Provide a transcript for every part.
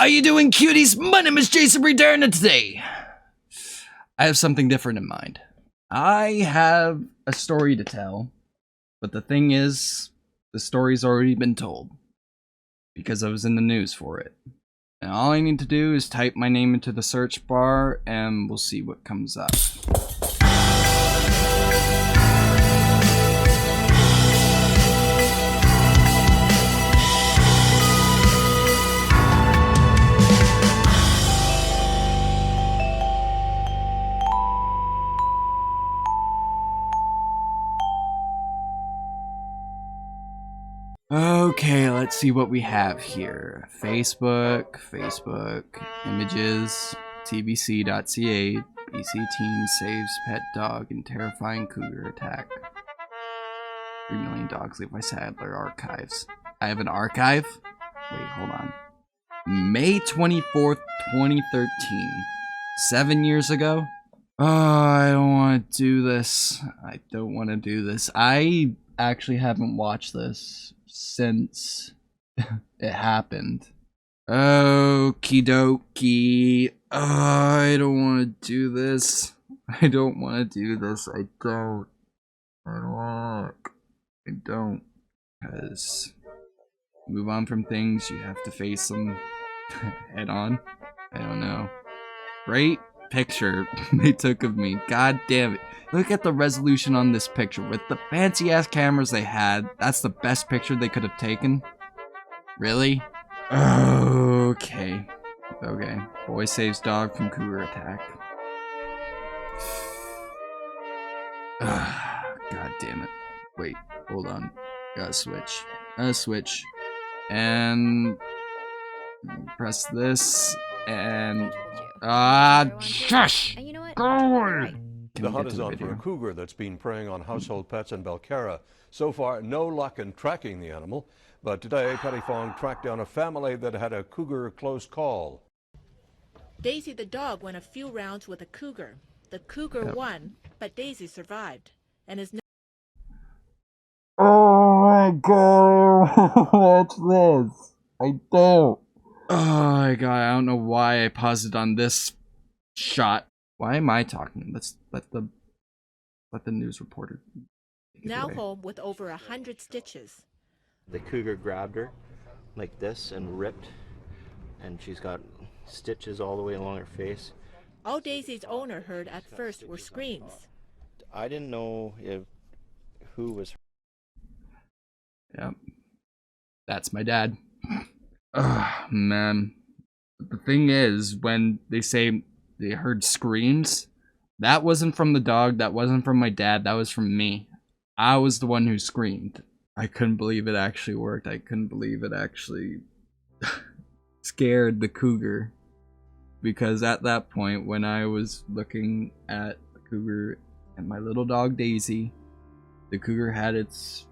you doing, cuties? My name is Jason Return, and today I have something different in mind. I have a story to tell, but the thing is, the story's already been told because I was in the news for it. And all I need to do is type my name into the search bar, and we'll see what comes up. Okay, let's see what we have here. Facebook, images, tbc.ca, BC teen saves pet dog in terrifying cougar attack. 3 million dogs levi sadler archives. I have an archive? Wait, hold on. May 24th, 2013. 7 years ago? Oh, I don't want to do this. I don't want to do this. I actually haven't watched this since it happened. Okie dokie. I don't want to do this. I don't want to do this. I don't. Because move on from things, you have to face them head on. I don't know. Great picture they took of me. God damn it. Look at the resolution on this picture. With the fancy ass cameras they had, that's the best picture they could have taken? Really? Okay. Okay. Boy saves dog from cougar attack. God damn it. Wait, hold on. Gotta switch. Switch. And press this and shush! And you know what? Go away! The hunt is on for a cougar that's been preying on household pets in Belcarra. So far, no luck in tracking the animal, but today, Petty Fong tracked down a family that had a cougar close call. Daisy the dog went a few rounds with a cougar. The cougar won, but Daisy survived, and is now. Oh my god, watch this. I don't. Oh my god, I don't know why I paused it on this shot. Why am I talking? Let's let the news reporter take it Now away. home with over 100 stitches. The cougar grabbed her like this and ripped, and she's got stitches all the way along her face. All Daisy's owner heard at first were screams. I didn't know who was. Yep. That's my dad. Oh, man. The thing is, when they say they heard screams, that wasn't from the dog, that wasn't from my dad, that was from me. I was the one who screamed. I couldn't believe it actually worked. I couldn't believe it actually scared the cougar. Because at that point, when I was looking at the cougar and my little dog Daisy, the cougar had its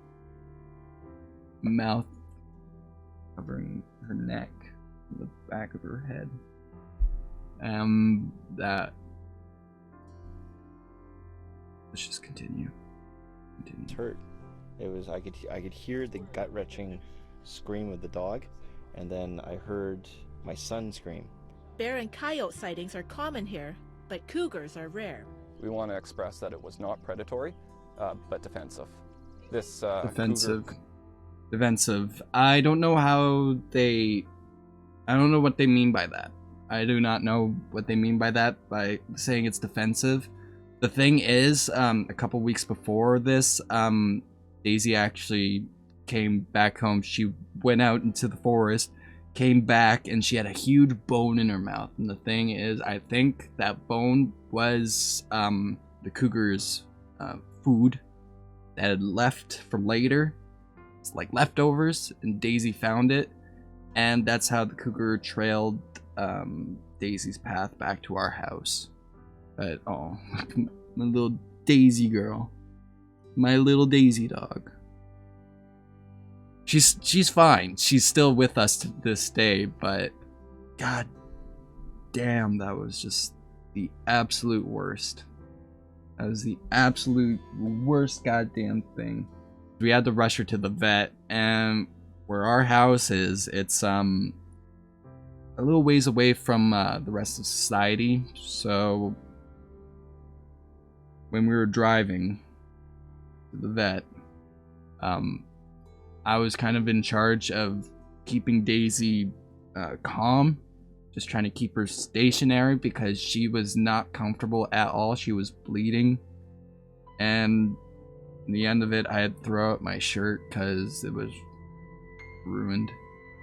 mouth covering her neck, the back of her head. That. Let's just continue. It's hurt. It was I could hear the gut-wrenching scream of the dog, and then I heard my son scream. Bear and coyote sightings are common here, but cougars are rare. We want to express that it was not predatory, but defensive. This Defensive. I don't know how they. I don't know what they mean by that. I do not know what they mean by that, by saying it's defensive. The thing is, a couple weeks before this, Daisy actually came back home. She went out into the forest, came back, and she had a huge bone in her mouth. And the thing is, I think that bone was the cougar's food that had left from later. It's like leftovers, and Daisy found it. And that's how the cougar trailed Daisy's path back to our house. But, oh, my little Daisy girl. My little Daisy dog. She's fine. She's still with us to this day, but god damn, that was just the absolute worst. That was the absolute worst goddamn thing. We had to rush her to the vet, and where our house is, it's a little ways away from the rest of society. So when we were driving to the vet, I was kind of in charge of keeping Daisy calm, just trying to keep her stationary because she was not comfortable at all. She was bleeding, and in the end of it, I had to throw out my shirt because it was ruined.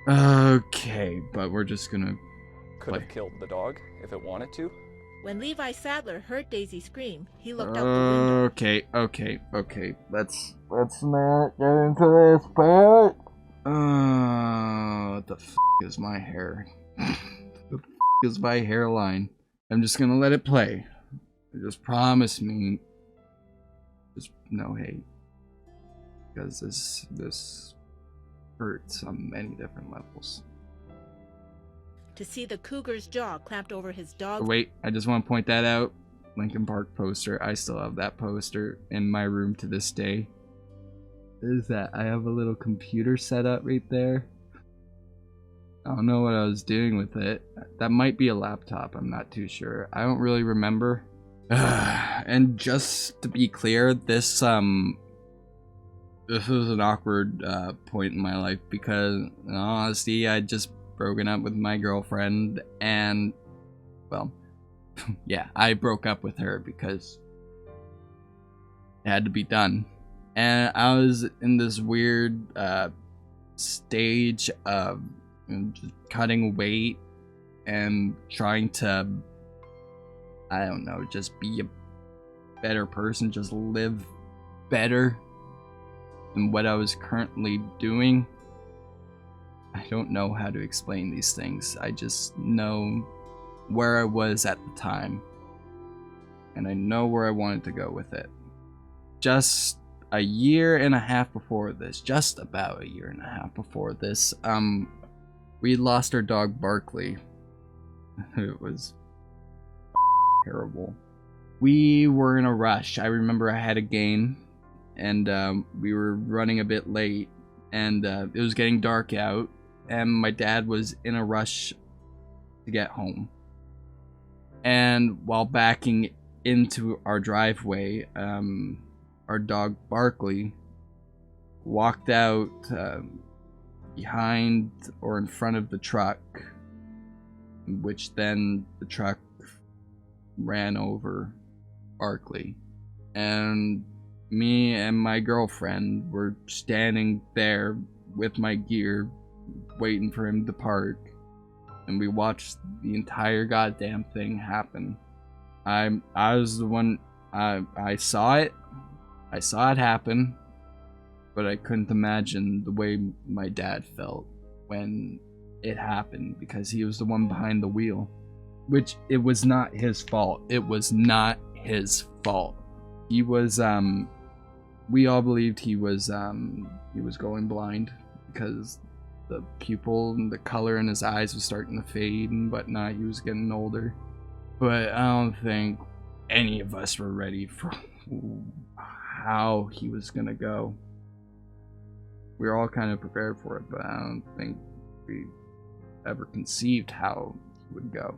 Okay, but we're just gonna Could have killed the dog if it wanted to. When Levi Sadler heard Daisy scream, he looked out the window. Okay. Let's not get into this part. What the f is my hair? The f is my hairline? I'm just gonna let it play. Just promise me. Just no hate. Because this hurts on many different levels. To see the cougar's jaw clamped over his dog's... Wait, I just want to point that out. Linkin Park poster. I still have that poster in my room to this day. What is that? I have a little computer set up right there. I don't know what I was doing with it. That might be a laptop. I'm not too sure. I don't really remember. And just to be clear, this was an awkward point in my life because, in all honesty, I just broken up with my girlfriend, and well, yeah, I broke up with her because it had to be done. And I was in this weird stage of just cutting weight and trying to, I don't know, just be a better person, just live better than what I was currently doing. I don't know how to explain these things. I just know where I was at the time, and I know where I wanted to go with it. Just a year and a half before this, just about a year and a half before this, we lost our dog Barkley. It was terrible. We were in a rush. I remember I had a game, and we were running a bit late, and it was getting dark out, and my dad was in a rush to get home. And while backing into our driveway, our dog Barkley walked out behind or in front of the truck, which then the truck ran over Barkley. And me and my girlfriend were standing there with my gear, waiting for him to park, and we watched the entire goddamn thing happen. I was the one. I saw it happen, but I couldn't imagine the way my dad felt when it happened, because he was the one behind the wheel, which it was not his fault. It was not his fault. He was we all believed he was going blind because the pupil and the color in his eyes was starting to fade and whatnot. He was getting older. But I don't think any of us were ready for how he was gonna go. We were all kind of prepared for it, but I don't think we ever conceived how it would go.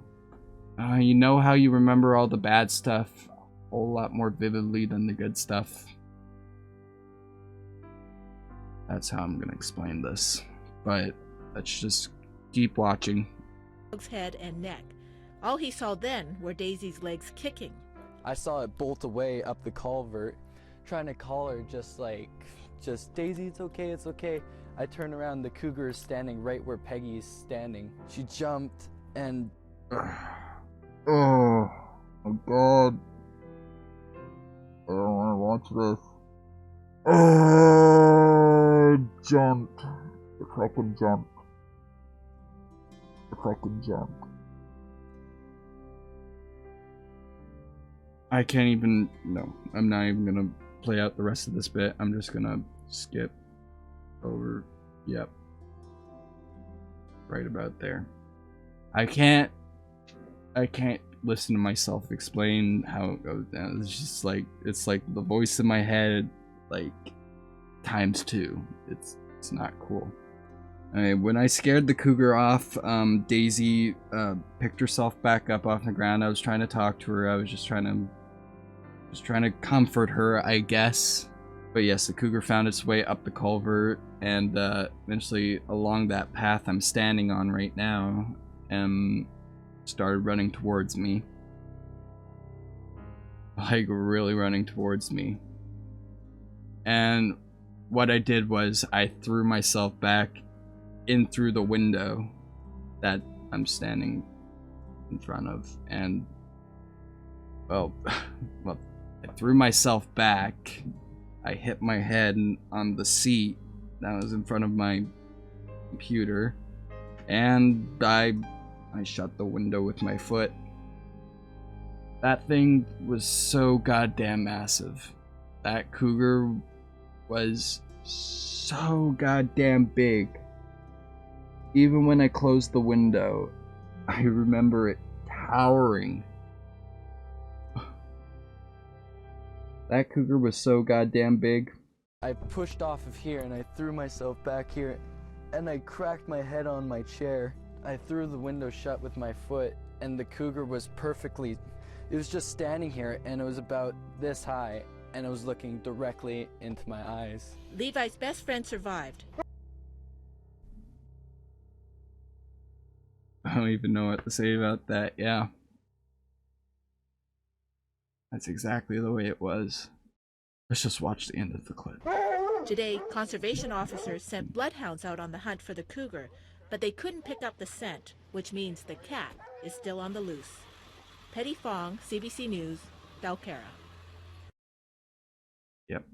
You know how you remember all the bad stuff a whole lot more vividly than the good stuff? That's how I'm gonna explain this. But let's just keep watching. Dog's head and neck. All he saw then were Daisy's legs kicking. I saw it bolt away up the culvert, trying to call her just Daisy, it's okay, it's okay. I turned around, the cougar is standing right where Peggy is standing. She jumped and... Oh my god. I don't want to watch this. Oh, jumped. If I can jump. If I can jump. I can't even... No, I'm not even gonna play out the rest of this bit. I'm just gonna skip over. Yep. Right about there. I can't listen to myself explain how it goes down. It's just like, it's like the voice in my head, like, times 2. It's not cool. When I scared the cougar off, Daisy picked herself back up off the ground. I was trying to talk to her. I was just trying to comfort her, I guess. But yes, the cougar found its way up the culvert, and eventually along that path I'm standing on right now, started running towards me. Like, really running towards me. And what I did was I threw myself back in through the window that I'm standing in front of, and well, I threw myself back. I hit my head on the seat that was in front of my computer, and I shut the window with my foot. That thing was so goddamn massive. That cougar was so goddamn big. Even when I closed the window, I remember it towering. That cougar was so goddamn big. I pushed off of here and I threw myself back here and I cracked my head on my chair. I threw the window shut with my foot and the cougar was perfectly, it was just standing here and it was about this high and it was looking directly into my eyes. Levi's best friend survived. I don't even know what to say about that, yeah. That's exactly the way it was. Let's just watch the end of the clip. Today, conservation officers sent bloodhounds out on the hunt for the cougar, but they couldn't pick up the scent, which means the cat is still on the loose. Petty Fong, CBC News, Belcarra. Yep.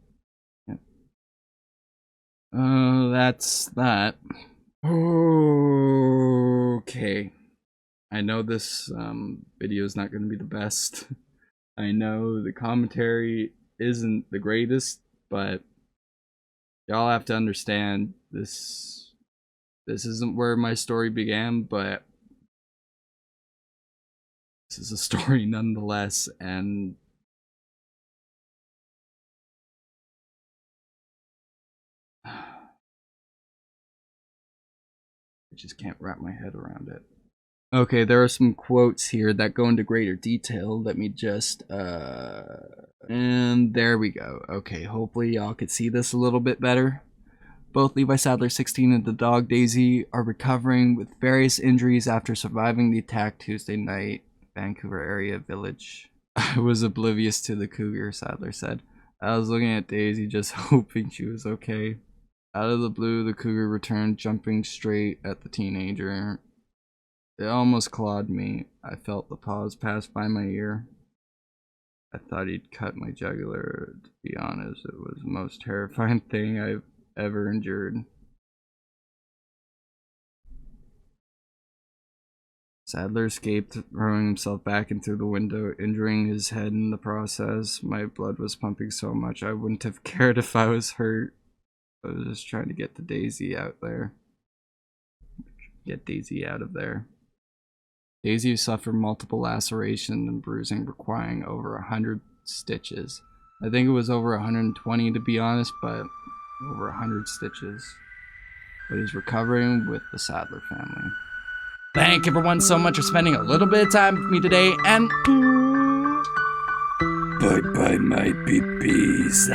That's that. Okay. I know this video is not going to be the best. I know the commentary isn't the greatest, but y'all have to understand this isn't where my story began, but this is a story nonetheless, and I just can't wrap my head around it. Okay, there are some quotes here that go into greater detail. Let me just, and there we go. Okay, hopefully y'all could see this a little bit better. Both Levi Sadler, 16, and the dog Daisy are recovering with various injuries after surviving the attack Tuesday night, Vancouver area village. I was oblivious to the cougar, Sadler said. I was looking at Daisy, just hoping she was okay. Out of the blue, the cougar returned, jumping straight at the teenager. It almost clawed me. I felt the paws pass by my ear. I thought he'd cut my jugular. To be honest, it was the most terrifying thing I've ever endured. Sadler escaped, throwing himself back in through the window, injuring his head in the process. My blood was pumping so much I wouldn't have cared if I was hurt. I was just trying to get the Daisy out there. Get Daisy out of there. Daisy suffered multiple lacerations and bruising, requiring over 100 stitches. I think it was over 120 to be honest, but over 100 stitches. But he's recovering with the Sadler family. Thank everyone so much for spending a little bit of time with me today, and bye bye my babies.